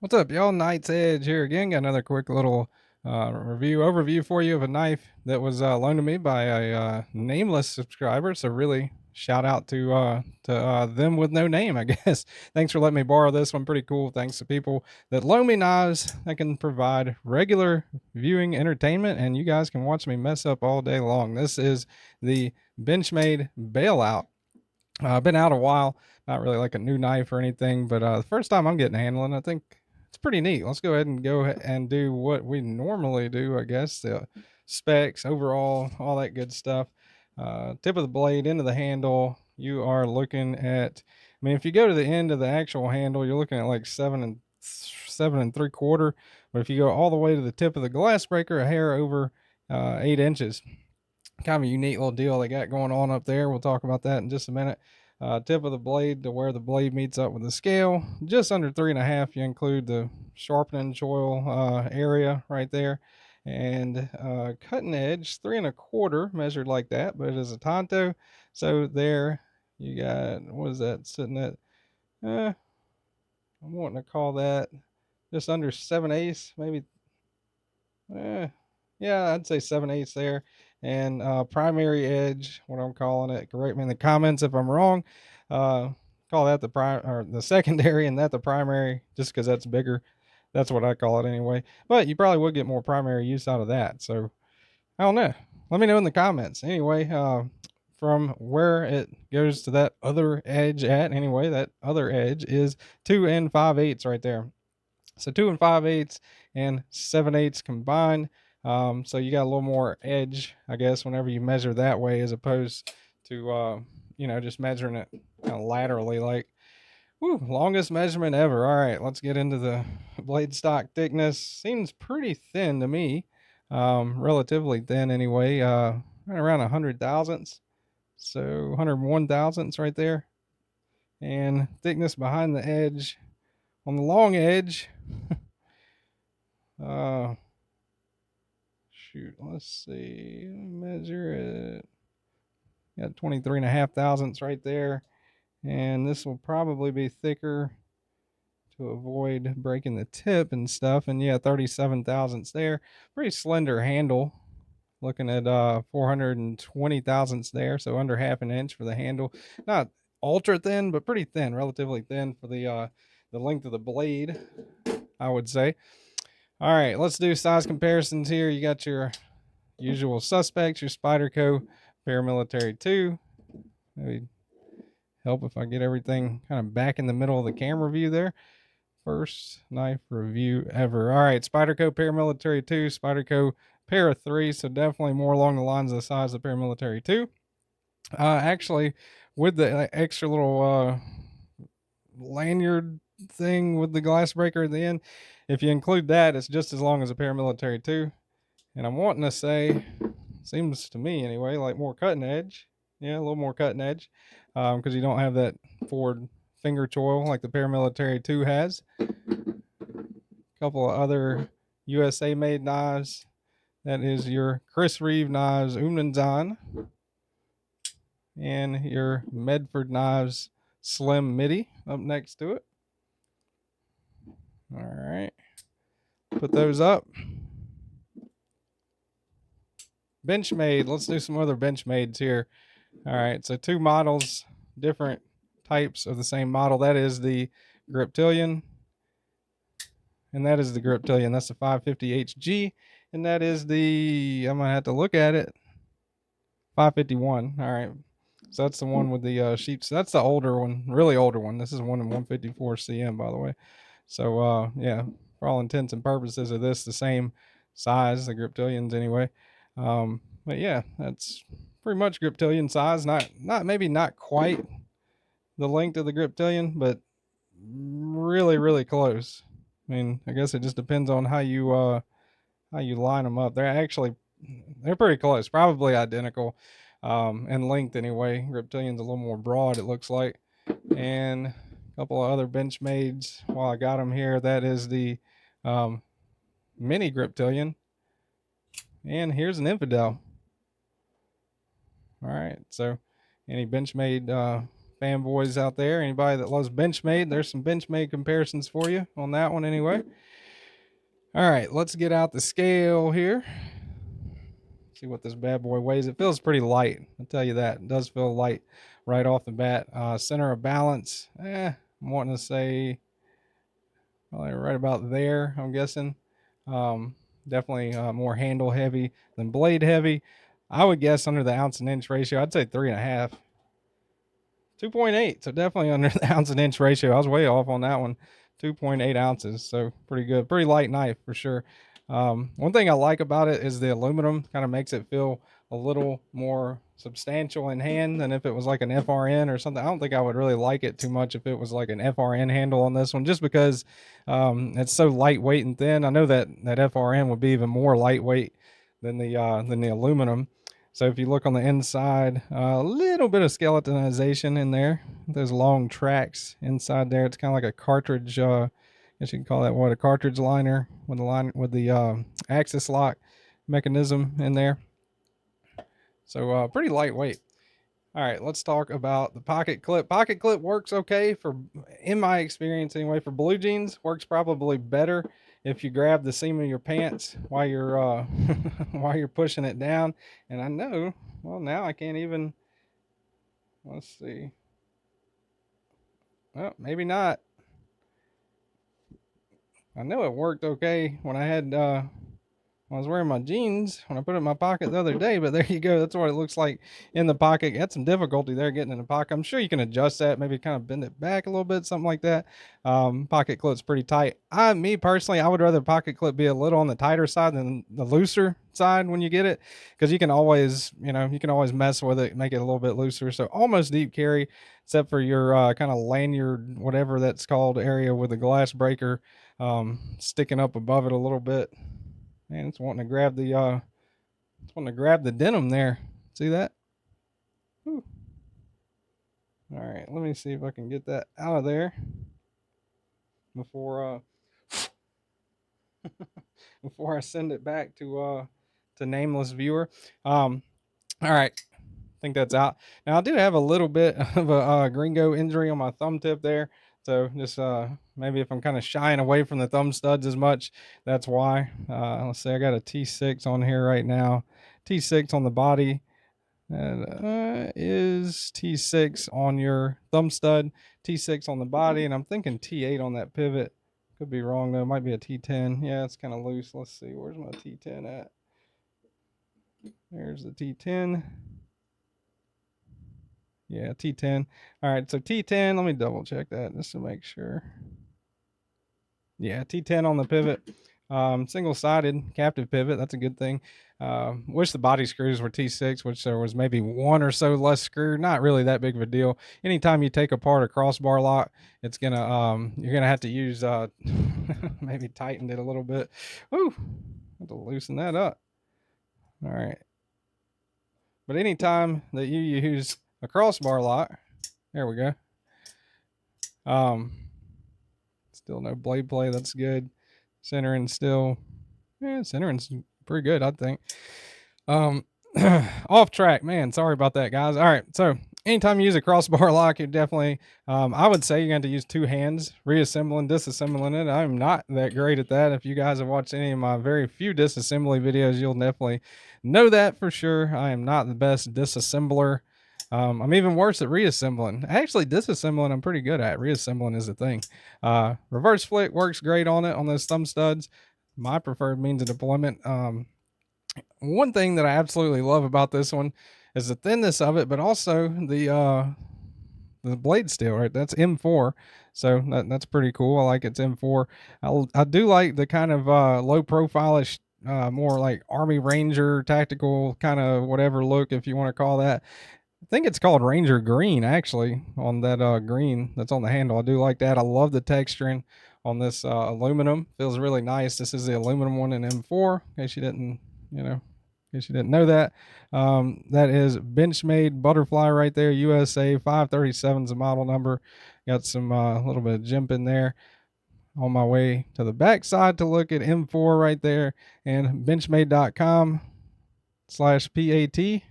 What's up, y'all? Knight's Edge here again. Got another quick little overview for you of a knife that was loaned to me by a nameless subscriber. So really, shout out to them with no name, I guess. Thanks for letting me borrow this one. Pretty cool. Thanks to people that loan me knives that can provide regular viewing entertainment, and you guys can watch me mess up all day long. This is the Benchmade Bailout. Been out a while. Not really like a new knife or anything, but the first time I'm getting handling, I think it's pretty neat. Let's go ahead and do what we normally do, I guess. The specs, overall, all that good stuff. Tip of the blade into the handle. You are looking at, I mean, if you go to the end of the actual handle, you're looking at like 7 3/4. But if you go all the way to the tip of the glass breaker, a hair over 8 inches. Kind of a unique little deal they got going on up there. We'll talk about that in just a minute. Tip of the blade to where the blade meets up with the scale, just under 3.5. You include the sharpening choil area right there, and cutting edge 3 1/4 measured like that, but it is a tanto. So there you got, what is that sitting at? I'm wanting to call that just under 7/8, maybe. Yeah, I'd say 7/8 there. And primary edge, what I'm calling it, correct me in the comments if I'm wrong. Call that the secondary, and that the primary, just because that's bigger. That's what I call it anyway. But you probably would get more primary use out of that. So I don't know. Let me know in the comments. Anyway, from where it goes to that other edge at, anyway, that other edge is 2 5/8 right there. So 2 5/8 and 7/8 combined. So you got a little more edge, I guess, whenever you measure that way, as opposed to, just measuring it kind of laterally. Like, longest measurement ever. All right, let's get into the blade stock thickness. Seems pretty thin to me, relatively thin anyway. Right around 100 thousandths, so 101 thousandths right there. And thickness behind the edge, on the long edge. Shoot, let's see, measure it. Got 23.5 thousandths right there, and this will probably be thicker to avoid breaking the tip and stuff. And yeah, 37 thousandths there. Pretty slender handle, looking at 420 thousandths there, so under 1/2 inch for the handle. Not ultra thin, but pretty thin, relatively thin for the length of the blade, I would say. All right, let's do size comparisons here. You got your usual suspects, your Spyderco Paramilitary 2. Maybe help if I get everything kind of back in the middle of the camera view there. First knife review ever. All right, Spyderco Paramilitary 2, Spyderco Para 3, so definitely more along the lines of the size of Paramilitary 2. Actually, with the extra little lanyard thing with the glass breaker at the end, if you include that, it's just as long as a Paramilitary 2. And I'm wanting to say, seems to me anyway, like more cutting edge. Yeah, a little more cutting edge, because you don't have that forward finger choil like the Paramilitary 2 has. A couple of other USA made knives. That is your Chris Reeve Knives Umnenzan, and your Medford Knives Slim MIDI up next to it. All right, put those up. Benchmade, let's do some other Benchmades here. All right, so 2 models, different types of the same model. That is the Griptilian, and that is the Griptilian. That's the 550HG, and that is the, I'm gonna have to look at it, 551. All right, so that's the one with the sheep. So that's the older one, really older one. This is one in 154 cm, by the way. So yeah, for all intents and purposes of this, the same size, the Griptilians anyway. But yeah, that's pretty much Griptilian size. Maybe not quite the length of the Griptilian, but really close. I mean, I guess it just depends on how you how you line them up. They're pretty close, probably identical in length anyway. Griptilian's a little more broad, it looks like. And a couple of other Benchmades while I got them here. That is the mini Griptilian. And here's an Infidel. All right, so any Benchmade fanboys out there, anybody that loves Benchmade, there's some Benchmade comparisons for you on that one anyway. All right, let's get out the scale here. See what this bad boy weighs. It feels pretty light, I'll tell you that. It does feel light right off the bat. Center of balance, I'm wanting to say right about there, I'm guessing. Definitely more handle heavy than blade heavy. I would guess under the ounce and inch ratio, I'd say 3.5. 2.8, so definitely under the ounce and inch ratio. I was way off on that one. 2.8 ounces, so pretty good. Pretty light knife for sure. One thing I like about it is the aluminum kind of makes it feel a little more substantial in hand than if it was like an FRN or something. I don't think I would really like it too much if it was like an FRN handle on this one, just because it's so lightweight and thin. I know that FRN would be even more lightweight than the aluminum. So if you look on the inside, a little bit of skeletonization in there. Those long tracks inside there. It's kind of like a cartridge. I guess you can call that a cartridge liner with the axis lock mechanism in there. So pretty lightweight. All right, let's talk about the pocket clip. Pocket clip works okay in my experience anyway. For blue jeans, works probably better if you grab the seam of your pants while you're while you're pushing it down. And I know, well, now I can't even. Let's see. Well, maybe not. I know it worked okay when I had I was wearing my jeans when I put it in my pocket the other day, but there you go. That's what it looks like in the pocket. Had some difficulty there getting in the pocket. I'm sure you can adjust that, maybe kind of bend it back a little bit, something like that. Pocket clip's pretty tight. Me personally, I would rather pocket clip be a little on the tighter side than the looser side when you get it, because you can always, mess with it, make it a little bit looser. So almost deep carry, except for your kind of lanyard, whatever that's called, area with the glass breaker sticking up above it a little bit. Man, it's wanting to grab the denim there. See that? Whew. All right, let me see if I can get that out of there before before I send it back to nameless viewer. All right, I think that's out. Now I do have a little bit of a gringo injury on my thumb tip there. So just maybe if I'm kind of shying away from the thumb studs as much, that's why. Let's see, I got a T6 on here right now. T6 on the body. And is T6 on your thumb stud, T6 on the body, and I'm thinking T8 on that pivot. Could be wrong though. It might be a T10. Yeah, it's kind of loose. Let's see. Where's my T10 at? There's the T10. Yeah, T10. All right, so T10, let me double check that just to make sure. Yeah, T10 on the pivot. Single-sided captive pivot, that's a good thing. Wish the body screws were T6, which there was maybe one or so less screw. Not really that big of a deal. Anytime you take apart a crossbar lock, it's gonna you're gonna have to use maybe tighten it a little bit. Woo, have to loosen that up. All right. But anytime that you use a crossbar lock, there we go. Still no blade play, that's good. Centering still, centering's pretty good, I think. Off track, man, sorry about that, guys. All right, so anytime you use a crossbar lock, you definitely, I would say you're going to use two hands, reassembling, disassembling it. I'm not that great at that. If you guys have watched any of my very few disassembly videos, you'll definitely know that for sure. I am not the best disassembler. I'm even worse at reassembling. Actually, disassembling I'm pretty good at. Reassembling is the thing. Reverse flick works great on it, on those thumb studs. My preferred means of deployment. One thing that I absolutely love about this one is the thinness of it, but also the blade steel, right? That's M4. So that's pretty cool. I like it's M4. I do like the kind of low profile-ish, more like Army Ranger tactical kind of whatever look, if you want to call that. I think it's called Ranger Green, actually, on that green that's on the handle. I do like that. I love the texturing on this aluminum. Feels really nice. This is the aluminum one in M4, in case you didn't, in case you didn't know that. That is Benchmade Butterfly right there, USA 537 is the model number. Got some little bit of jimping there. On my way to the back side to look at M4 right there, and benchmade.com/PAT. Is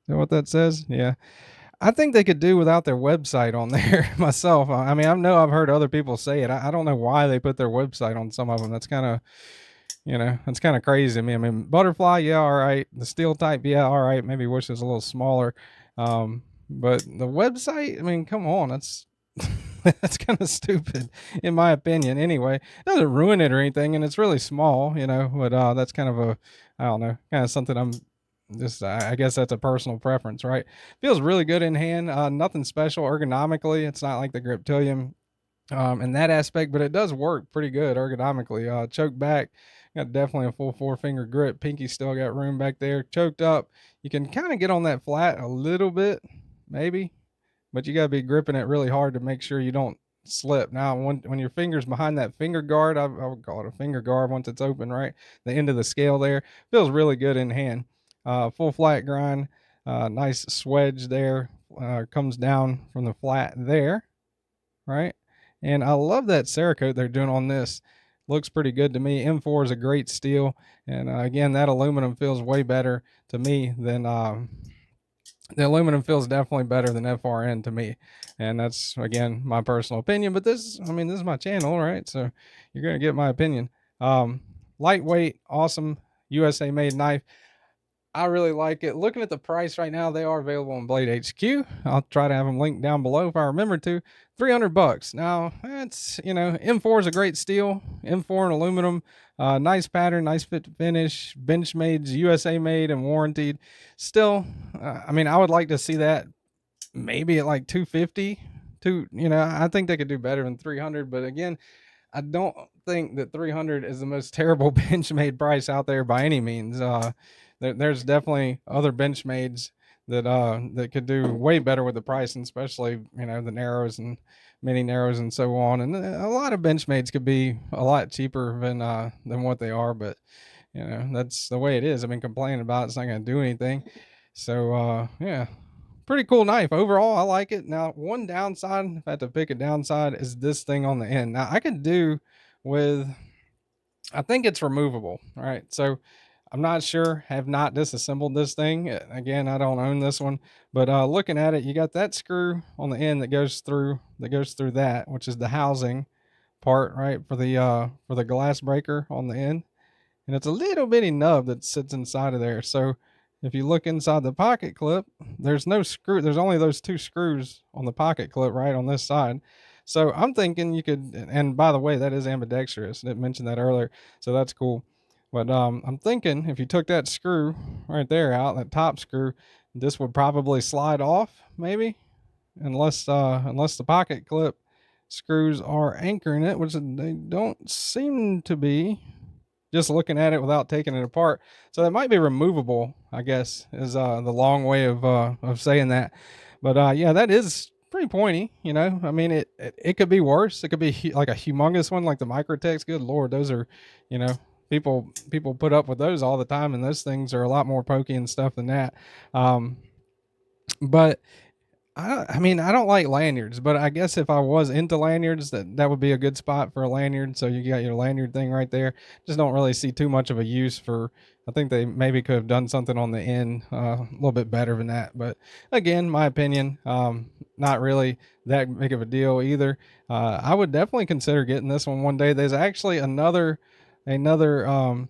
that what that says? Yeah. I think they could do without their website on there myself. I mean, I know I've heard other people say it. I don't know why they put their website on some of them. That's kind of, that's kind of crazy to me. I mean, butterfly, yeah, all right. The steel type, yeah, all right. Maybe wish it was a little smaller. But the website, I mean, come on. That's that's kind of stupid in my opinion. Anyway, it doesn't ruin it or anything, and it's really small, but that's kind of a, I don't know, kind of something I'm just, I guess that's a personal preference, right? Feels really good in hand. Nothing special ergonomically. It's not like the Griptilium in that aspect, but it does work pretty good ergonomically. Choke back, got definitely a full 4-finger grip. Pinky still got room back there. Choked up, you can kind of get on that flat a little bit, maybe, but you got to be gripping it really hard to make sure you don't slip. Now, when your finger's behind that finger guard, I would call it a finger guard once it's open, right? The end of the scale there feels really good in hand. Full flat grind, nice swedge there, comes down from the flat there, right? And I love that Cerakote they're doing on this. Looks pretty good to me. M4 is a great steel, and again, that aluminum feels way better to me than the aluminum feels definitely better than FRN to me, and that's, again, my personal opinion. But this is my channel, right? So you're gonna get my opinion. Lightweight, awesome, USA made knife. I really like it. Looking at the price right now, they are available on BladeHQ. I'll try to have them linked down below if I remember to. $300. Now, that's, M4 is a great steel. M4 and aluminum. Nice pattern, nice fit to finish. Benchmade's USA made and warranted. Still, I mean, I would like to see that maybe at like 250. I think they could do better than 300. But again, I don't think that 300 is the most terrible Benchmade price out there by any means. There's definitely other Benchmades that could do way better with the price, and especially the narrows and mini narrows and so on. And a lot of Benchmades could be a lot cheaper than what they are, but that's the way it is. I've been complaining about it. It's not going to do anything. So yeah, pretty cool knife overall. I like it. Now, one downside, if I had to pick a downside, is this thing on the end. Now, I could do with, I think it's removable. All right, so I'm not sure, have not disassembled this thing. Again, I don't own this one, but looking at it, you got that screw on the end that goes through that, which is the housing part, right, for the glass breaker on the end. And it's a little bitty nub that sits inside of there. So if you look inside the pocket clip, there's no screw. There's only those 2 screws on the pocket clip right on this side. So I'm thinking you could, and by the way, that is ambidextrous. I didn't mention that earlier, so that's cool. But I'm thinking if you took that screw right there out, that top screw, this would probably slide off, maybe, unless the pocket clip screws are anchoring it, which they don't seem to be, just looking at it without taking it apart. So that might be removable, I guess, is the long way of saying that. But yeah, that is pretty pointy. I mean, it could be worse. It could be like a humongous one, like the Microtechs. Good Lord, those are, people put up with those all the time, and those things are a lot more pokey and stuff than that. But I mean, I don't like lanyards, but I guess if I was into lanyards, that would be a good spot for a lanyard. So you got your lanyard thing right there. Just don't really see too much of a use for. I think they maybe could have done something on the end a little bit better than that. But again, my opinion, not really that big of a deal either. I would definitely consider getting this one day. There's actually another. Still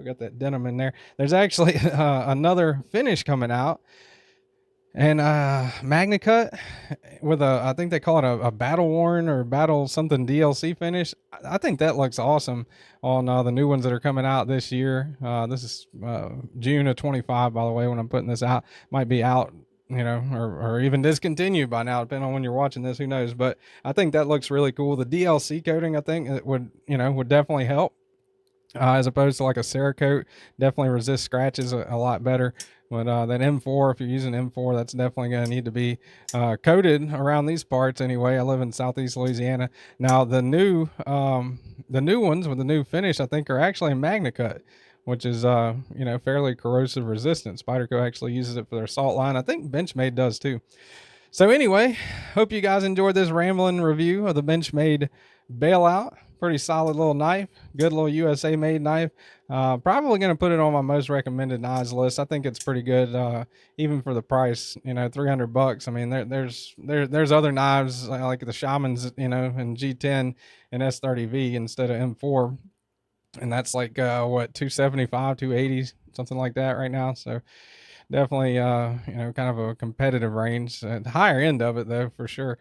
got that denim in there. There's actually another finish coming out. And Magna Cut with I think they call it a battle worn or battle something DLC finish. I think that looks awesome on the new ones that are coming out this year. This is June of 25, by the way, when I'm putting this out. Might be out, or even discontinued by now, depending on when you're watching this. Who knows? But I think that looks really cool. The DLC coating, I think, it would definitely help. As opposed to like a Cerakote, definitely resist scratches a lot better But that M4, if you're using M4, that's definitely going to need to be coated around these parts anyway. I live in Southeast Louisiana. Now the new ones with the new finish, I think, are actually MagnaCut, which is you know, fairly corrosive resistant. Spyderco actually uses it for their salt line. I think Benchmade does too. So anyway, hope you guys enjoyed this rambling review of the Benchmade Bailout. Pretty solid little knife, good little USA made knife. Probably going to put it on my most recommended knives list. I think it's pretty good, even for the price. You know, $300. I mean, there's other knives like the Shamans, you know, and G10 and S30V instead of M4, and that's like what, 275, 280, something like that right now. So definitely, you know, kind of a competitive range. At the higher end of it though, for sure.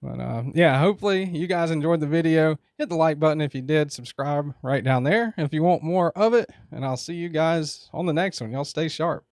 But yeah, hopefully you guys enjoyed the video. Hit the like button if you did. Subscribe right down there if you want more of it. And I'll see you guys on the next one. Y'all stay sharp.